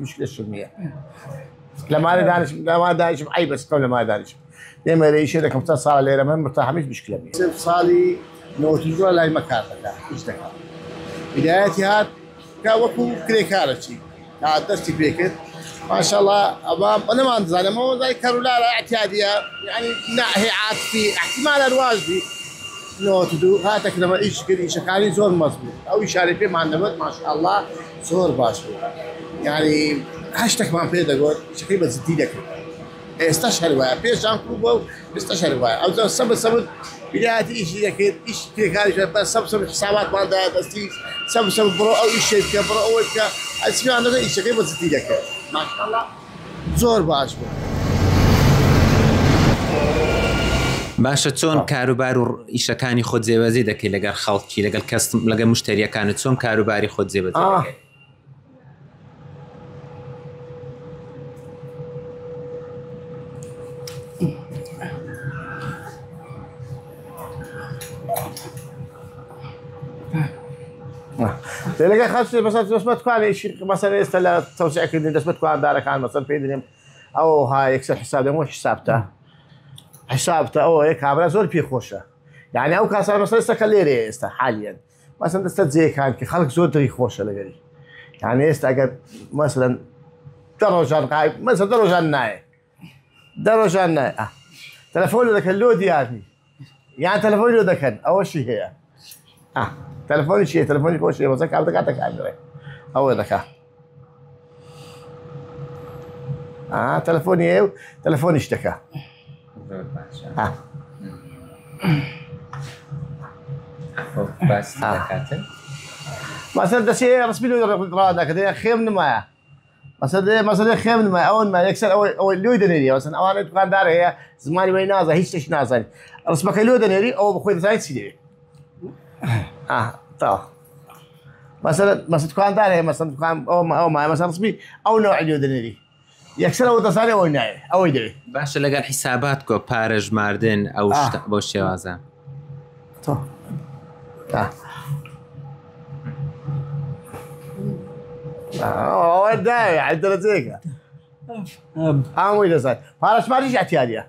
مشكله شلميه لما دانش اي بس قبل ما دانش دائما يشيل لك مثلا صار ليله من مرتاحه مش مشكله مية صالي نوتجو لا مكان لا ايش دخل بدايتي هات كوكو كريكارتي هذا دستي بيكت ما شاء الله امام انا ما انتظر مو زي كارولا اعتياديه يعني ناحيه عاطفي احتمال الواجبي نوتدو هاتك لما ايش كذي شكالي زور مظبوط او يشارك به مع النبات ما شاء الله زور باشو يعني هاشتك ما بيدا قول شكلي بزدي لك استشهر ويا بيش جام كوبو استشهر ويا او زو سب بدايتي ايش ذاك ايش كذي بس سب حسابات ما ده دستي سب برو او ايش شيء برو او كا اسمع انا ايش شكلي بزدي لك ما شاء الله زور باشو باشە چۆن کاروبار و ئیشەکانی خۆت جێبەجێ دەکەی لەگەڵ خەڵکی لەگەڵ کەستم لەگەڵ مشتریەکانت چۆن کاروباری خۆت جێبەجێ دەکەی؟ لەگەڵ خەڵکی مثلا دەستمە توانێت مثلا ئێستا لە تەوسیعکردنی دەستمە توانندارەکان مثلا پێی دەڵێم ئەو ها یەکسەر حساب دەمەوە حسابته او هيك عبره زول بي خوشه يعني او كاسه مثلا سكليري استا حاليا مثلا دست زي كان كي خلق زول تري خوشه لغري يعني استا اگر مثلا درجان قايب مثلا درجان ناي تلفون ذاك اللود يعني تلفون له ذاك اول شيء هي تلفوني شيء تلفوني كل شيء بس كابتك عندك او ذاك تلفوني تلفوني اشتكى بس دەکاتن مثلا دەچێ ڕسمی ڕا دەکەێ خێم نمایە مەسەلەی خێم نمای ئەوە ما یەکسەر ئەوەی لۆی دەنێری مەسەن ئەوانەی دوکاندارە هەیە زمانی وەی نازە هیچ شتێکی نازانێت ڕسمەکەی لۆ دەنێری ئەوە بەخۆی دەزانێت چی دەوێت تا مەسەلەن دوکاندار هەیە مەسەن ئەو مایە مەسەن ڕسمی ئەو نەوعی لۆ دەنێری یەکسەر ئەوە دەزانێت ئەوەی نایە ئەوەی دەوێت باشە لەگەڵ حیسابات کۆ پارەژماردن ئەو بۆ شێوازە ئەوە دایە عەدەرەجێکە ئەوەی دەزانێت پارەژماریش اعتیادیە